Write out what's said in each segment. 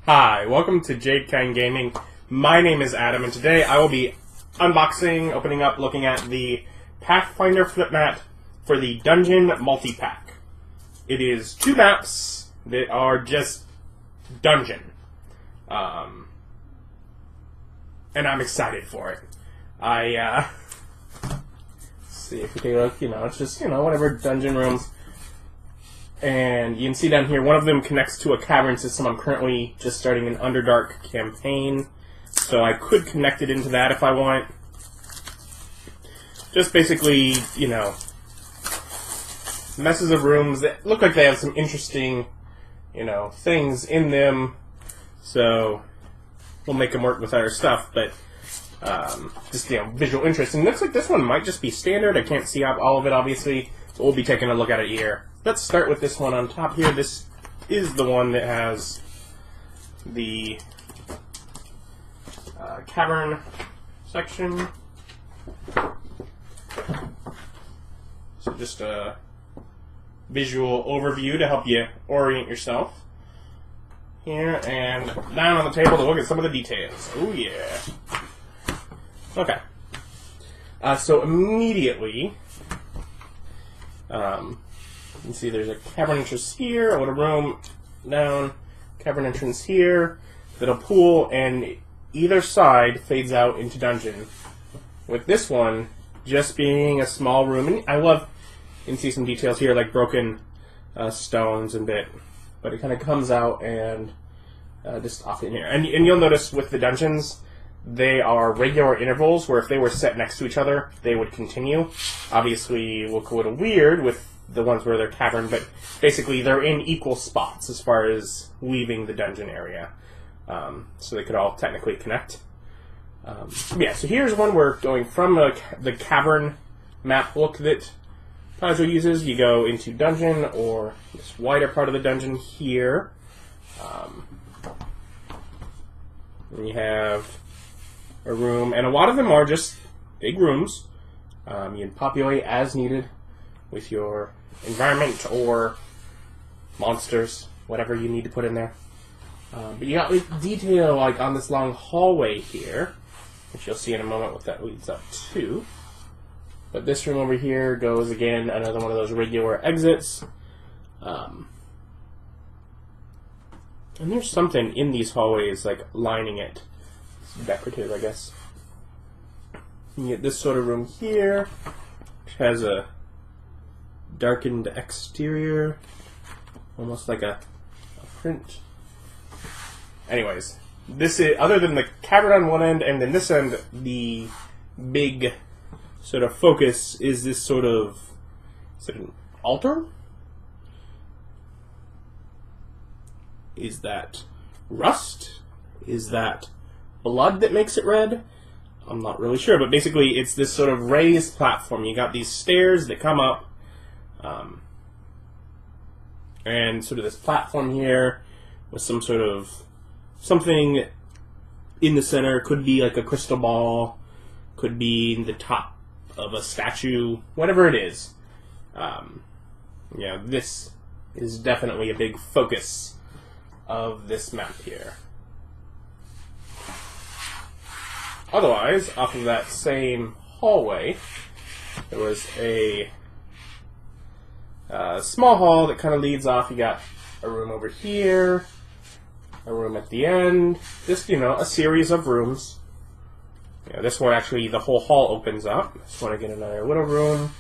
Hi, welcome to Jade Kind Gaming. My name is Adam, and today I will be unboxing, opening up, looking at the Pathfinder flip mat for the Dungeon Multi-Pack. It is 2 maps that are just dungeon. And I'm excited for it. See if we take a look, it's just, whatever dungeon rooms. And you can see down here, one of them connects to a cavern system. I'm currently just starting an Underdark campaign, so I could connect it into that if I want. Just basically, messes of rooms that look like they have some interesting, things in them. So we'll make them work with our stuff, but just, visual interest. And it looks like this one might just be standard. I can't see all of it, obviously, so we'll be taking a look at it here. Let's start with this one on top here. This is the one that has the cavern section. So just a visual overview to help you orient yourself. Here, and down on the table to look at some of the details. Oh yeah. Okay. So immediately, you can see there's a cavern entrance here, a little room down, cavern entrance here, little pool, and either side fades out into dungeon. With this one just being a small room, and you can see some details here like broken stones and bit, but it kind of comes out and just off in here. And you'll notice with the dungeons, they are regular intervals where if they were set next to each other, they would continue. Obviously, look a little weird with the ones where they're cavern, but basically they're in equal spots as far as leaving the dungeon area. So they could all technically connect. Yeah, so here's one we're going from the cavern map look that Paizo uses. You go into dungeon, or this wider part of the dungeon here. And you have a room, and a lot of them are just big rooms. You can populate as needed with your environment or monsters, whatever you need to put in there. But you got detail like on this long hallway here, which you'll see in a moment what that leads up to. But this room over here goes again, another one of those regular exits. And there's something in these hallways like lining it. It's decorative, I guess. You get this sort of room here, which has a darkened exterior, almost like a print. Anyways, this is, other than the cavern on one end, and then this end, the big sort of focus is this sort of, is it an altar? Is that rust? Is that blood that makes it red? I'm not really sure, but basically it's this sort of raised platform. You got these stairs that come up, and sort of this platform here with some sort of something in the center. Could be like a crystal ball, could be the top of a statue, whatever it is. Yeah, this is definitely a big focus of this map here. Otherwise, off of that same hallway, there was a small hall that kind of leads off. You got a room over here, a room at the end, just, a series of rooms. This one actually, the whole hall opens up. Just want to get another little room.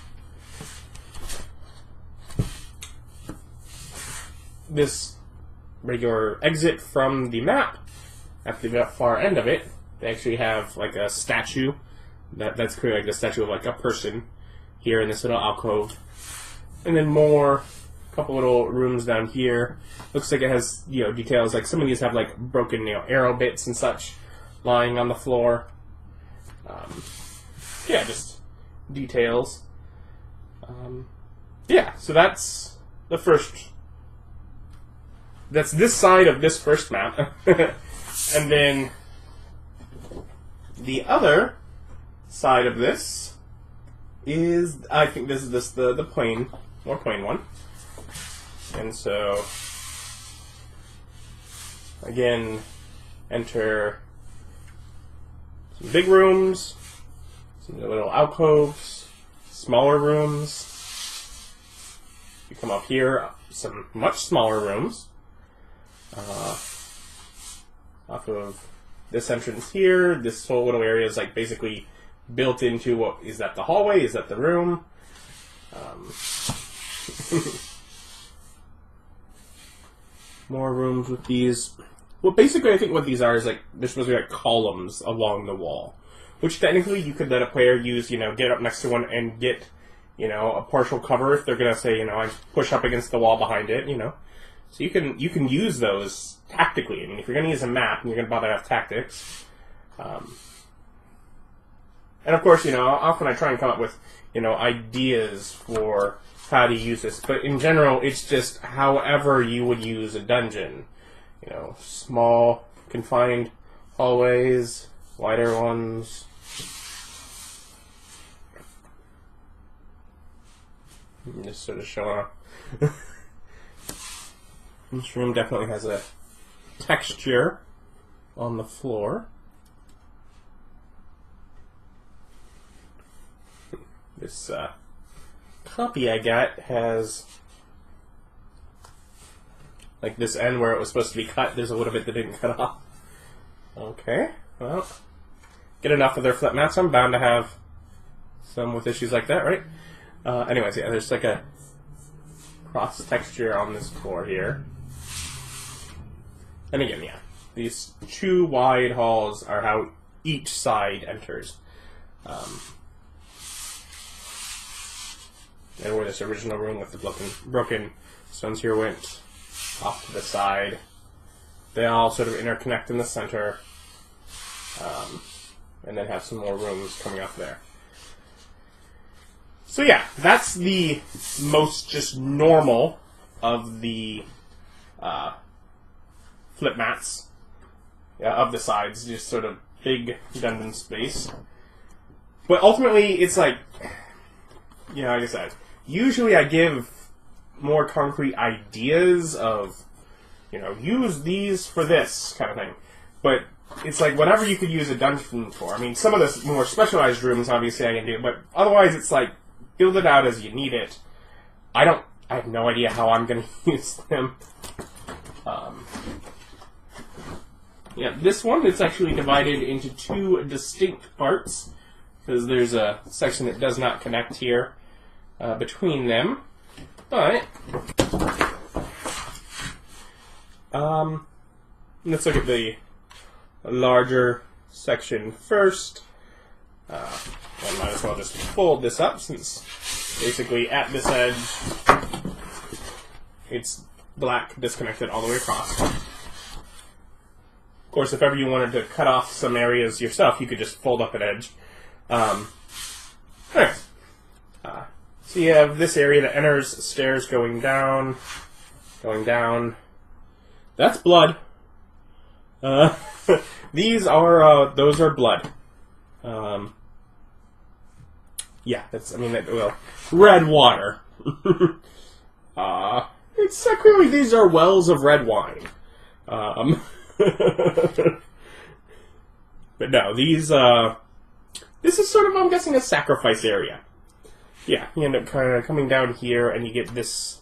This regular exit from the map, at the far end of it, they actually have like a statue. That's clearly like the statue of like a person here in this little alcove. And then a couple little rooms down here. Looks like it has, details, like some of these have like broken, arrow bits and such lying on the floor. Yeah, just details. Yeah, so that's the first. That's this side of this first map. And then the other side of this is, I think this is the more plain one. And so again, enter some big rooms, some little alcoves, smaller rooms. You come up here, some much smaller rooms. Off of this entrance here, this whole little area is like basically built into what is that the hallway? Is that the room? More rooms with these. Well, basically, I think what these are is like they're supposed to be like columns along the wall, which technically you could let a player use. Get up next to one and get a partial cover if they're gonna say I push up against the wall behind it. So you can use those tactically. I mean, if you're gonna use a map and you're gonna bother to have tactics, and of course, often I try and come up with ideas for how to use this, but in general, it's just however you would use a dungeon. Small, confined hallways, wider ones. I'm just sort of showing off. This room definitely has a texture on the floor. This copy I got has, like, this end where it was supposed to be cut, there's a little bit that didn't cut off. Okay, well, get enough of their flip mats, I'm bound to have some with issues like that, right? Anyways, yeah, there's like a cross texture on this floor here. And again, yeah, these two wide halls are how each side enters. And where this original room with the broken stones here went off to the side. They all sort of interconnect in the center. And then have some more rooms coming off there. So yeah, that's the most just normal of the flip mats of the sides, just sort of big dungeon space. But ultimately, it's like, like I said, usually I give more concrete ideas of, use these for this kind of thing. But it's like whatever you could use a dungeon for. I mean, some of the more specialized rooms, obviously, I can do, but otherwise it's like, build it out as you need it. I have no idea how I'm going to use them. Yeah, this one, it's actually divided into two distinct parts, because there's a section that does not connect here between them. But, let's look at the larger section first. I might as well just fold this up, since basically at this edge it's black disconnected all the way across. Of course, if ever you wanted to cut off some areas yourself, you could just fold up an edge. Anyways, so you have this area that enters stairs going down. That's blood. These are, those are blood. Yeah, red water. It's clearly these are wells of red wine. But no, these, this is sort of, I'm guessing, a sacrifice area. Yeah, you end up kind of coming down here, and you get this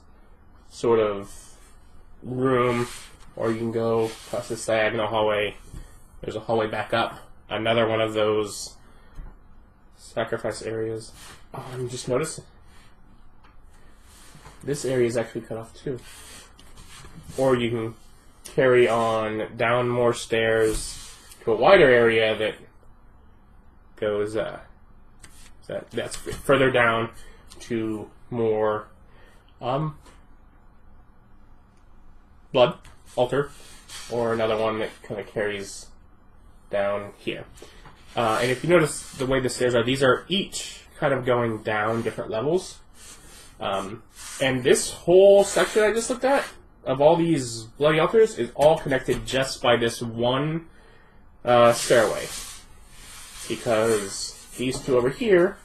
sort of room, or you can go across this diagonal hallway. There's a hallway back up. Another one of those sacrifice areas. Oh, I'm just noticing. This area is actually cut off too. Or you can carry on down more stairs to a wider area that goes, that's further down to more, blood, altar, or another one that kind of carries down here. And if you notice the way the stairs are, these are each kind of going down different levels. And this whole section I just looked at, of all these bloody altars, is all connected just by this one stairway. Because these two over here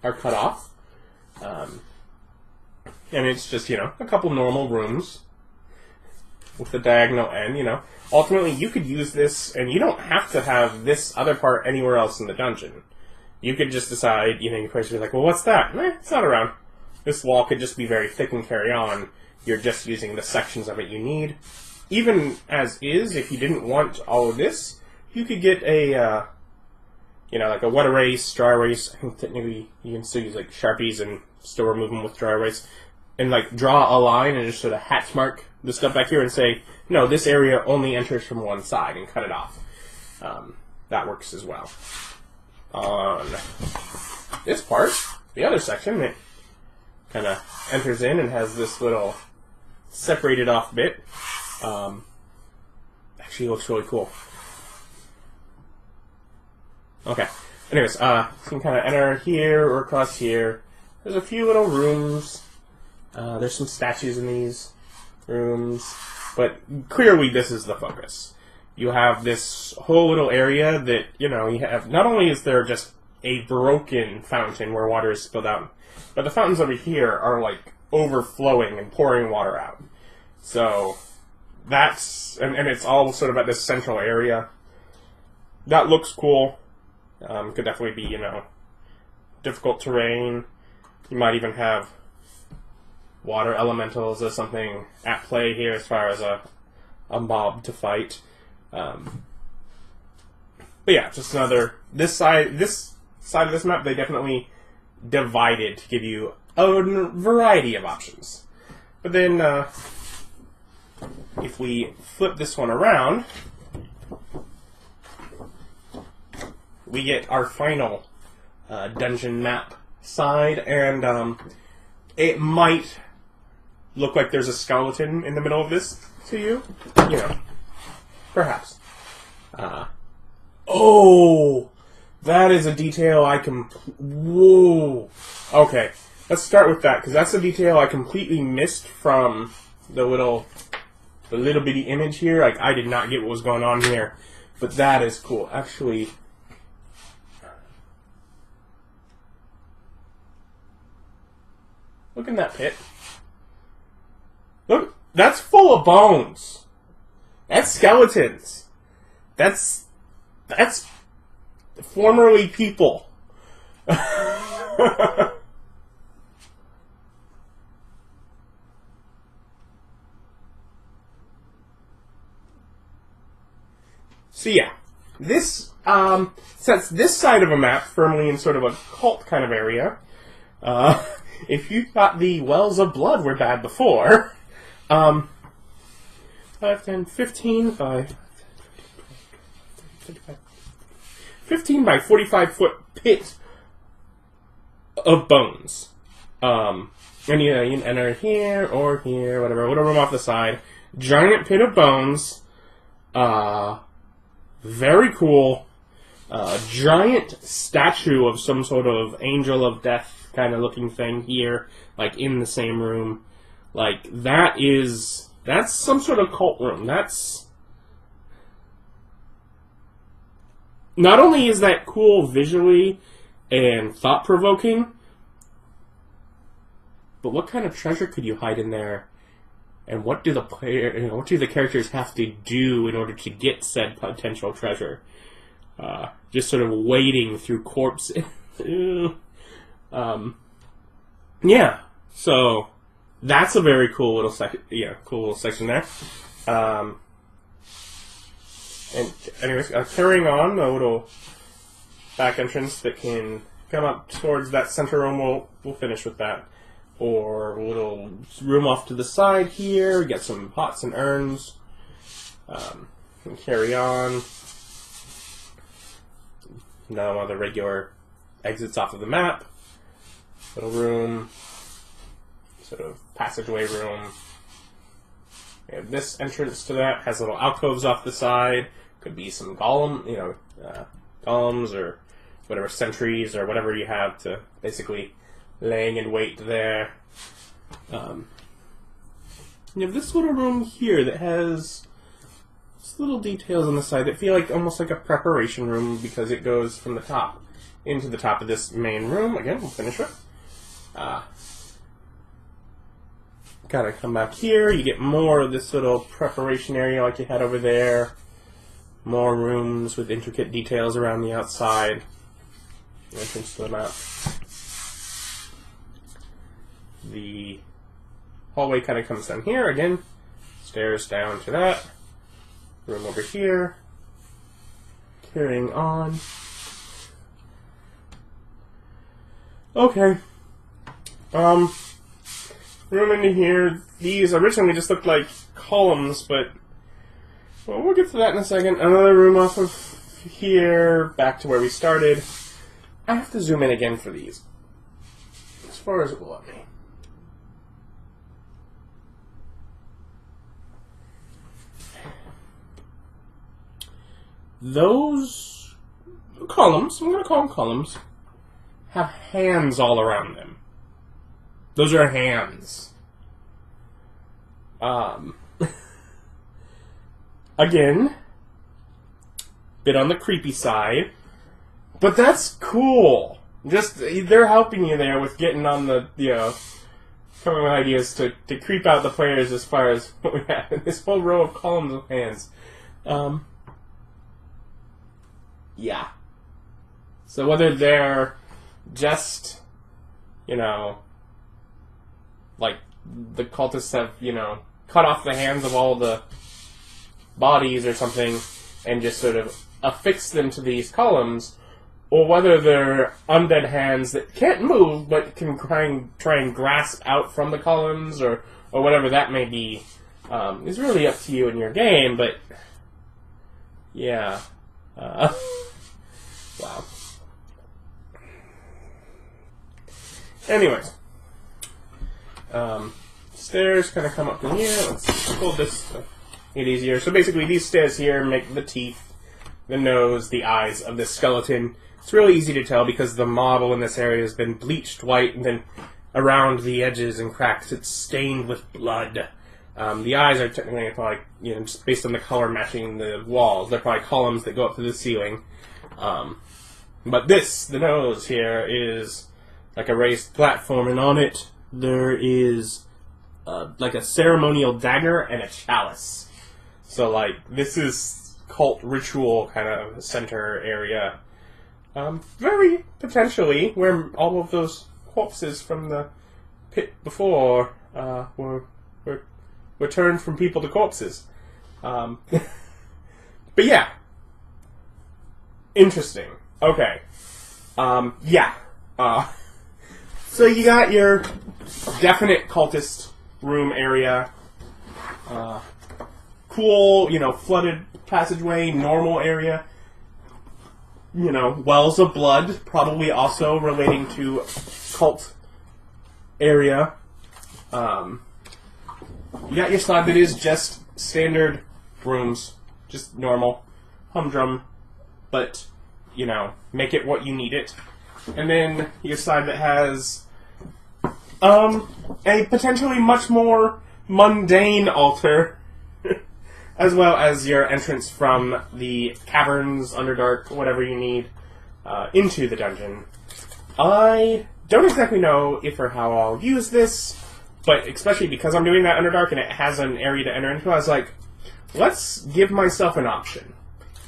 are cut off. And it's just, a couple normal rooms. with the diagonal end, you know. Ultimately, you could use this, and you don't have to have this other part anywhere else in the dungeon. You could just decide, you know, your players be like, well, what's that? It's not around. This wall could just be very thick and carry on. You're just using the sections of it you need. Even as is, if you didn't want all of this, you could get a, you know, like a wet erase, dry erase. I think technically you can still use like Sharpies and still remove them with dry erase. And like draw a line and just sort of hatch mark the stuff back here and say, no, this area only enters from one side, and cut it off. That works as well. On this part, the other section, it kind of enters in and has this little separated off bit. Actually looks really cool. Okay. Anyways, you can kind of enter here or across here. There's a few little rooms. There's some statues in these rooms. But clearly this is the focus. You have this whole little area that, you know, you have... Not only is there just a broken fountain where water is spilled out, but the fountains over here are, like, overflowing and pouring water out. So, that's... And it's all sort of at this central area. That looks cool. Could definitely be, you know, difficult terrain. You might even have water elementals or something at play here as far as a mob to fight. But yeah, just another... This side of this map, they definitely divided to give you a variety of options. But then, if we flip this one around, we get our final dungeon map side, and it might look like there's a skeleton in the middle of this to you. You know, perhaps. Oh! That is a detail I can... Whoa! Okay, let's start with that, because that's a detail I completely missed from the little bitty image here. Like, I did not get what was going on here. But that is cool. Actually... Look in that pit. Look, that's full of bones. That's skeletons. That's formerly people. So yeah, this sets this side of a map firmly in sort of a cult kind of area. If you thought the wells of blood were bad before, 5, 10, 15 by 15 by 45 foot pit of bones. And you know, you can enter here or here, whatever room off the side. Giant pit of bones. Very cool. Giant statue of some sort of angel of death kind of looking thing here, like in the same room. Like, that's some sort of cult room. That's... Not only is that cool visually and thought-provoking, but what kind of treasure could you hide in there? And what do the what do the characters have to do in order to get said potential treasure? Just sort of wading through corpses. Yeah. So that's a very cool little section there. And anyways, carrying on, a little back entrance that can come up towards that center room. We'll finish with that. Or a little room off to the side here. Get some pots and urns. And carry on. No other regular exits off of the map. Little room. Sort of passageway room. We have this entrance to that. Has little alcoves off the side. Could be some golems or whatever, sentries or whatever you have to basically laying in wait there. You have this little room here that has just little details on the side that feel like almost like a preparation room because it goes from the top into the top of this main room. Again, we'll finish with. Kind kind of come back here. You get more of this little preparation area like you had over there. More rooms with intricate details around the outside. Entrance to the map. The hallway kind of comes down here again. Stairs down to that. Room over here. Carrying on. Okay. Room into here. These originally just looked like columns, but well, we'll get to that in a second. Another room off of here, back to where we started. I have to zoom in again for these, as far as it will let me. Those columns, I'm going to call them columns, have hands all around them. Those are hands. Again, bit on the creepy side, but that's cool. Just, they're helping you there with getting on the, coming with ideas to creep out the players as far as what we have. This whole row of columns of hands. Yeah. So whether they're just, like the cultists have, cut off the hands of all the bodies or something and just sort of affix them to these columns, or whether they're undead hands that can't move but can try and grasp out from the columns or whatever that may be, is really up to you in your game, but yeah. Wow. Anyways. Stairs kind of come up in here. Let's pull this to make it easier. So basically these stairs here make the teeth, the nose, the eyes of this skeleton. It's really easy to tell because the model in this area has been bleached white, and then around the edges and cracks it's stained with blood. The eyes are technically probably, just based on the color matching the walls, they're probably columns that go up to the ceiling. But the nose here is like a raised platform, and on it there is like a ceremonial dagger and a chalice. So like this is cult ritual kind of center area. Very potentially where all of those corpses from the pit before were turned from people to corpses. But yeah. Interesting. Okay. Yeah. So you got your definite cultist room area. Cool, flooded passageway, normal area. Wells of blood, probably also relating to cult area. You got your side that is just standard rooms, just normal, humdrum, but, make it what you need it. And then your side that has a potentially much more mundane altar, as well as your entrance from the caverns, Underdark, whatever you need, into the dungeon. I don't exactly know if or how I'll use this, but especially because I'm doing that Underdark and it has an area to enter into, I was like, let's give myself an option.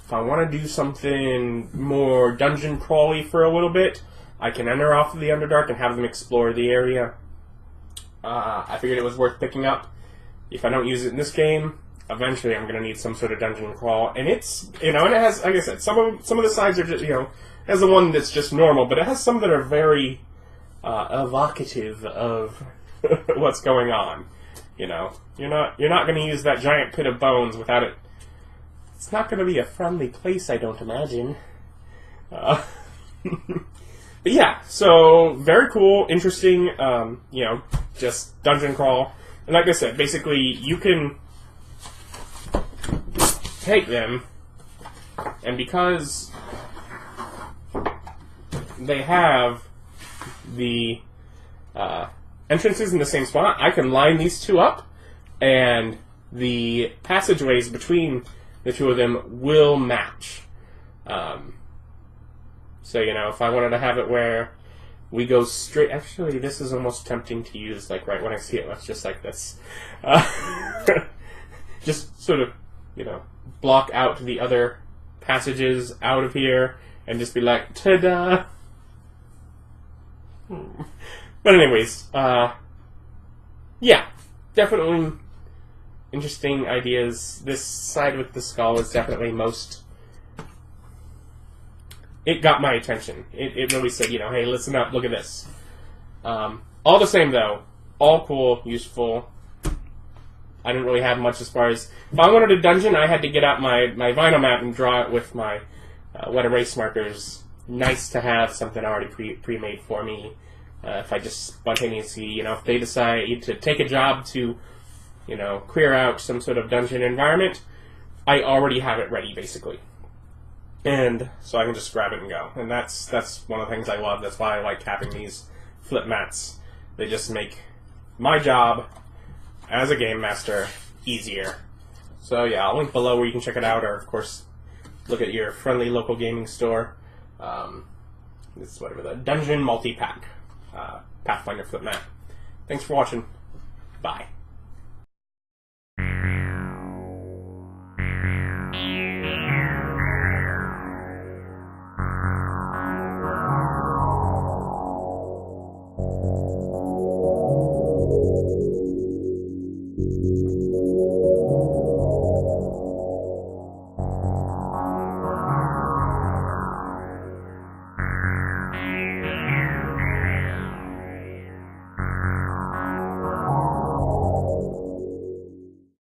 If I want to do something more dungeon crawly for a little bit, I can enter off of the Underdark and have them explore the area. I figured it was worth picking up. If I don't use it in this game, eventually I'm going to need some sort of dungeon crawl. And it's, and it has, like I said, some of the sides are just, it has the one that's just normal, but it has some that are very evocative of what's going on. You're not going to use that giant pit of bones without it. It's not going to be a friendly place, I don't imagine. But yeah, so very cool, interesting, just dungeon crawl. And like I said, basically you can take them, and because they have the entrances in the same spot, I can line these two up, and the passageways between the two of them will match. So, if I wanted to have it where we go straight... Actually, this is almost tempting to use, like, right when I see it. It's just like this. Just sort of, you know, block out the other passages out of here and just be like, ta-da! But anyways, yeah, definitely interesting ideas. This side with the skull is definitely most... It got my attention. It really said, you know, hey, listen up, look at this. All the same, though, all cool, useful. I didn't really have much as far as... If I wanted a dungeon, I had to get out my vinyl map and draw it with my wet erase markers. Nice to have something already pre-made for me. If I just spontaneously, you know, if they decide to take a job to, you know, clear out some sort of dungeon environment, I already have it ready, basically. And so I can just grab it and go. And that's one of the things I love. That's why I like having these flip mats. They just make my job as a game master easier. So yeah, I'll link below where you can check it out, or of course, look at your friendly local gaming store. This is whatever, the Dungeon Multi-Pack Pathfinder flip mat. Thanks for watching. Bye.